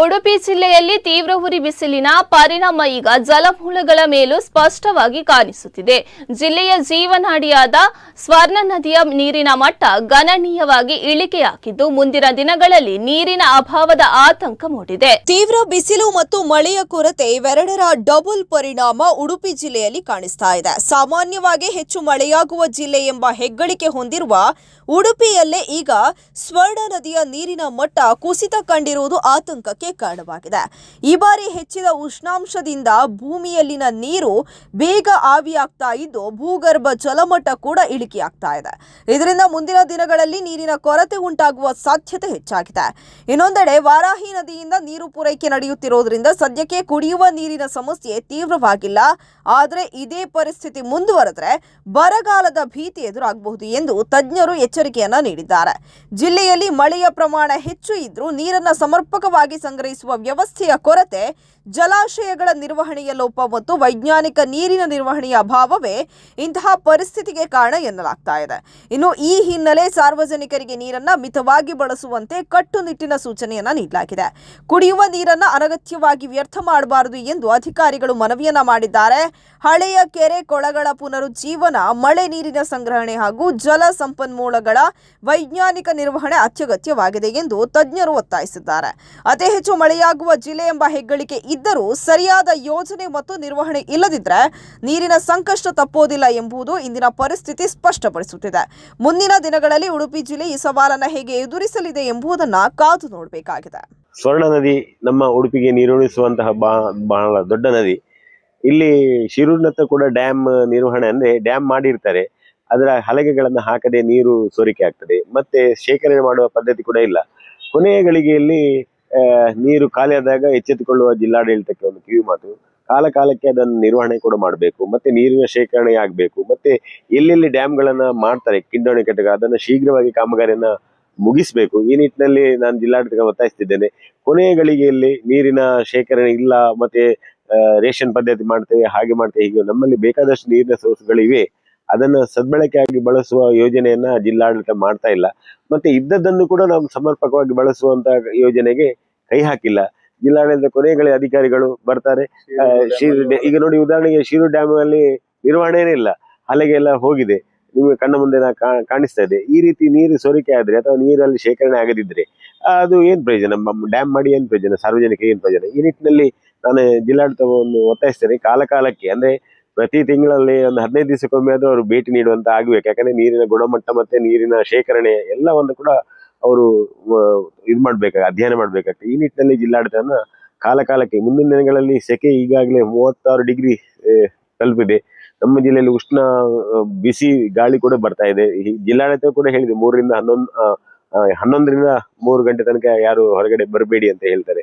ಉಡುಪಿ ಜಿಲ್ಲೆಯಲ್ಲಿ ತೀವ್ರ ಉರಿ ಬಿಸಿಲಿನ ಪರಿಣಾಮ ಈಗ ಜಲಮೂಲಗಳ ಮೇಲೂ ಸ್ಪಷ್ಟವಾಗಿ ಕಾಣಿಸುತ್ತಿದೆ. ಜಿಲ್ಲೆಯ ಜೀವನಾಡಿಯಾದ ಸ್ವರ್ಣ ನದಿಯ ನೀರಿನ ಮಟ್ಟ ಗಣನೀಯವಾಗಿ ಇಳಿಕೆಯಾಗಿದ್ದು ಮುಂದಿನ ದಿನಗಳಲ್ಲಿ ನೀರಿನ ಅಭಾವದ ಆತಂಕ ಮೂಡಿದೆ. ತೀವ್ರ ಬಿಸಿಲು ಮತ್ತು ಮಳೆಯ ಕೊರತೆ ಇವೆರಡರ ಡಬಲ್ ಪರಿಣಾಮ ಉಡುಪಿ ಜಿಲ್ಲೆಯಲ್ಲಿ ಕಾಣಿಸ್ತಾ ಇದೆ. ಸಾಮಾನ್ಯವಾಗಿ ಹೆಚ್ಚು ಮಳೆಯಾಗುವ ಜಿಲ್ಲೆ ಎಂಬ ಹೆಗ್ಗಳಿಕೆ ಹೊಂದಿರುವ ಉಡುಪಿಯಲ್ಲೇ ಈಗ ಸ್ವರ್ಣ ನದಿಯ ನೀರಿನ ಮಟ್ಟ ಕುಸಿತ ಕಂಡಿರುವುದು ಆತಂಕಕ್ಕೆ ಕಾರಣವಾಗಿದೆ. ಈ ಬಾರಿ ಹೆಚ್ಚಿದ ಉಷ್ಣಾಂಶದಿಂದ ಭೂಮಿಯಲ್ಲಿನ ನೀರು ಬೇಗ ಆವಿಯಾಗ್ತಾ ಇದ್ದು ಭೂಗರ್ಭ ಜಲಮಟ್ಟ ಕೂಡ ಇಳಿಕೆಯಾಗ್ತಾ ಇದೆ. ಇದರಿಂದ ಮುಂದಿನ ದಿನಗಳಲ್ಲಿ ನೀರಿನ ಕೊರತೆ ಉಂಟಾಗುವ ಸಾಧ್ಯತೆ ಹೆಚ್ಚಾಗಿದೆ. ಇನ್ನೊಂದೆಡೆ ವಾರಾಹಿ ನದಿಯಿಂದ ನೀರು ಪೂರೈಕೆ ನಡೆಯುತ್ತಿರುವುದರಿಂದ ಸದ್ಯಕ್ಕೆ ಕುಡಿಯುವ ನೀರಿನ ಸಮಸ್ಯೆ ತೀವ್ರವಾಗಿಲ್ಲ. ಆದರೆ ಇದೇ ಪರಿಸ್ಥಿತಿ ಮುಂದುವರೆದರೆ ಬರಗಾಲದ ಭೀತಿ ಎದುರಾಗಬಹುದು ಎಂದು ತಜ್ಞರು ಎಚ್ಚರಿಕೆಯನ್ನ ನೀಡಿದ್ದಾರೆ. ಜಿಲ್ಲೆಯಲ್ಲಿ ಮಳೆಯ ಪ್ರಮಾಣ ಹೆಚ್ಚು ಇದ್ರೂ ನೀರನ್ನು ಸಮರ್ಪಕವಾಗಿ ಸಂಗ್ರಹಿಸುವ ವ್ಯವಸ್ಥೆಯ ಕೊರತೆ, ಜಲಾಶಯಗಳ ನಿರ್ವಹಣೆಯ ಲೋಪ ಮತ್ತು ವೈಜ್ಞಾನಿಕ ನೀರಿನ ನಿರ್ವಹಣೆಯ ಅಭಾವವೇ ಇಂತಹ ಪರಿಸ್ಥಿತಿಗೆ ಕಾರಣ ಎನ್ನಲಾಗ್ತಾ ಇದೆ. ಇನ್ನು ಈ ಹಿನ್ನೆಲೆ ಸಾರ್ವಜನಿಕರಿಗೆ ನೀರನ್ನು ಮಿತವಾಗಿ ಬಳಸುವಂತೆ ಕಟ್ಟುನಿಟ್ಟಿನ ಸೂಚನೆಯನ್ನ ನೀಡಲಾಗಿದೆ. ಕುಡಿಯುವ ನೀರನ್ನು ಅನಗತ್ಯವಾಗಿ ವ್ಯರ್ಥ ಮಾಡಬಾರದು ಎಂದು ಅಧಿಕಾರಿಗಳು ಮನವಿಯನ್ನ ಮಾಡಿದ್ದಾರೆ. ಹಳೆಯ ಕೆರೆ ಕೊಳಗಳ ಪುನರುಜ್ಜೀವನ, ಮಳೆ ನೀರಿನ ಸಂಗ್ರಹಣೆ ಹಾಗೂ ಜಲ ಸಂಪನ್ಮೂಲಗಳ ವೈಜ್ಞಾನಿಕ ನಿರ್ವಹಣೆ ಅತ್ಯಗತ್ಯವಾಗಿದೆ ಎಂದು ತಜ್ಞರು ಒತ್ತಾಯಿಸಿದ್ದಾರೆ. ಅತಿ ಹೆಚ್ಚು ಮಳೆಯಾಗುವ ಜಿಲ್ಲೆ ಎಂಬ ಹೆಗ್ಗಳಿಕೆ ಇದ್ದರೂ ಸರಿಯಾದ ಯೋಜನೆ ಮತ್ತು ನಿರ್ವಹಣೆ ಇಲ್ಲದಿದ್ದರೆ ನೀರಿನ ಸಂಕಷ್ಟ ತಪ್ಪೋದಿಲ್ಲ ಎಂಬುದು ಇಂದಿನ ಪರಿಸ್ಥಿತಿ ಸ್ಪಷ್ಟಪಡಿಸುತ್ತಿದೆ. ಮುಂದಿನ ದಿನಗಳಲ್ಲಿ ಉಡುಪಿ ಜಿಲ್ಲೆ ಈ ಸವಾಲನ್ನು ಹೇಗೆ ಎದುರಿಸಲಿದೆ ಎಂಬುದನ್ನು ಕಾದು ನೋಡಬೇಕಾಗಿದೆ. ಸ್ವರ್ಣ ನದಿ ನಮ್ಮ ಉಡುಪಿಗೆ ನೀರುಣಿಸುವಂತಹ ಬಹಳ ದೊಡ್ಡ ನದಿ. ಇಲ್ಲಿ ಶಿರೂರಿನತ್ತ ಕೂಡ ಡ್ಯಾಮ್ ನಿರ್ವಹಣೆ ಅಂದ್ರೆ ಡ್ಯಾಮ್ ಮಾಡಿರ್ತಾರೆ, ಅದರ ಹಲಗೆಗಳನ್ನು ಹಾಕದೆ ನೀರು ಸೋರಿಕೆ ಆಗ್ತದೆ. ಮತ್ತೆ ಶೇಖರಣೆ ಮಾಡುವ ಪದ್ಧತಿ ಕೂಡ ಇಲ್ಲ. ಕೊನೆಯ ಗಳಿಗೆಯಲ್ಲಿ ನೀರು ಖಾಲಿಯಾದಾಗ ಎಚ್ಚೆತ್ತುಕೊಳ್ಳುವ ಜಿಲ್ಲಾಡಳಿತಕ್ಕೆ ಒಂದು ಕಿವಿ ಮಾತು, ಕಾಲಕ್ಕೆ ಅದನ್ನು ನಿರ್ವಹಣೆ ಕೂಡ ಮಾಡಬೇಕು, ಮತ್ತೆ ನೀರಿನ ಶೇಖರಣೆ ಆಗಬೇಕು. ಮತ್ತೆ ಎಲ್ಲೆಲ್ಲಿ ಡ್ಯಾಮ್ಗಳನ್ನ ಮಾಡ್ತಾರೆ ಕಿಂಡೋಣೆ ಘಟಕ, ಅದನ್ನು ಶೀಘ್ರವಾಗಿ ಕಾಮಗಾರಿಯನ್ನ ಮುಗಿಸ್ಬೇಕು. ಈ ನಿಟ್ಟಿನಲ್ಲಿ ನಾನು ಜಿಲ್ಲಾಡಳಿತಕ್ಕೆ ಒತ್ತಾಯಿಸ್ತಿದ್ದೇನೆ. ಕೊನೆಯ ಗಳಿಗೆಯಲ್ಲಿ ನೀರಿನ ಶೇಖರಣೆ ಇಲ್ಲ, ಮತ್ತೆ ರೇಷನ್ ಪದ್ಧತಿ ಮಾಡ್ತೇವೆ, ಹಾಗೆ ಮಾಡ್ತೇವೆ, ಹೀಗೆ ನಮ್ಮಲ್ಲಿ ಬೇಕಾದಷ್ಟು ನೀರಿನ ಸೋರ್ಸ್ಗಳಿವೆ, ಅದನ್ನ ಸದ್ಬಳಕೆಯಾಗಿ ಬಳಸುವ ಯೋಜನೆಯನ್ನ ಜಿಲ್ಲಾಡಳಿತ ಮಾಡ್ತಾ ಇಲ್ಲ. ಮತ್ತೆ ಇದ್ದದ್ದನ್ನು ಕೂಡ ನಾವು ಸಮರ್ಪಕವಾಗಿ ಬಳಸುವಂತ ಯೋಜನೆಗೆ ಕೈ ಹಾಕಿಲ್ಲ. ಜಿಲ್ಲಾಡಳಿತ ಕೊನೆಗಳ ಅಧಿಕಾರಿಗಳು ಬರ್ತಾರೆ, ಈಗ ನೋಡಿ ಉದಾಹರಣೆಗೆ ಶಿರೂರು ಡ್ಯಾಮ್ ಅಲ್ಲಿ ನಿರ್ವಹಣೆನೇ ಇಲ್ಲ, ಹಲಗೆ ಎಲ್ಲ ಹೋಗಿದೆ, ನಿಮಗೆ ಕಣ್ಣ ಮುಂದೆ ಕಾಣಿಸ್ತಾ ಇದೆ. ಈ ರೀತಿ ನೀರು ಸೋರಿಕೆ ಆದ್ರೆ ಅಥವಾ ನೀರಲ್ಲಿ ಶೇಖರಣೆ ಆಗದಿದ್ರೆ ಅದು ಏನ್ ಪ್ರಯೋಜನ? ಡ್ಯಾಮ್ ಮಾಡಿ ಏನ್ ಪ್ರಯೋಜನ? ಸಾರ್ವಜನಿಕ ಏನ್ ಪ್ರಯೋಜನ? ಈ ನಿಟ್ಟಿನಲ್ಲಿ ನಾನು ಜಿಲ್ಲಾಡಳಿತವನ್ನು ಒತ್ತಾಯಿಸ್ತೇನೆ. ಕಾಲಕ್ಕೆ ಅಂದ್ರೆ ಪ್ರತಿ ತಿಂಗಳಲ್ಲಿ ಒಂದು 15 ದಿವಸಕ್ಕೊಮ್ಮೆ ಆದ್ರೂ ಅವರು ಭೇಟಿ ನೀಡುವಂತ ಆಗ್ಬೇಕು. ಯಾಕಂದ್ರೆ ನೀರಿನ ಗುಣಮಟ್ಟ ಮತ್ತೆ ನೀರಿನ ಶೇಖರಣೆ ಎಲ್ಲವನ್ನು ಕೂಡ ಅವರು ಅಧ್ಯಯನ ಮಾಡ್ಬೇಕಾಗ್ತದೆ. ಈ ನಿಟ್ಟಿನಲ್ಲಿ ಜಿಲ್ಲಾಡಳಿತನ ಕಾಲಕ್ಕೆ, ಮುಂದಿನ ದಿನಗಳಲ್ಲಿ ಸೆಕೆ ಈಗಾಗಲೇ 36 ಡಿಗ್ರಿ ತಲುಪಿದೆ. ನಮ್ಮ ಜಿಲ್ಲೆಯಲ್ಲಿ ಉಷ್ಣ ಬಿಸಿ ಗಾಳಿ ಕೂಡ ಬರ್ತಾ ಇದೆ. ಜಿಲ್ಲಾಡಳಿತ ಕೂಡ ಹೇಳಿದೆ 11ರಿಂದ 3 ಗಂಟೆ ತನಕ ಯಾರು ಹೊರಗಡೆ ಬರಬೇಡಿ ಅಂತ ಹೇಳ್ತಾರೆ.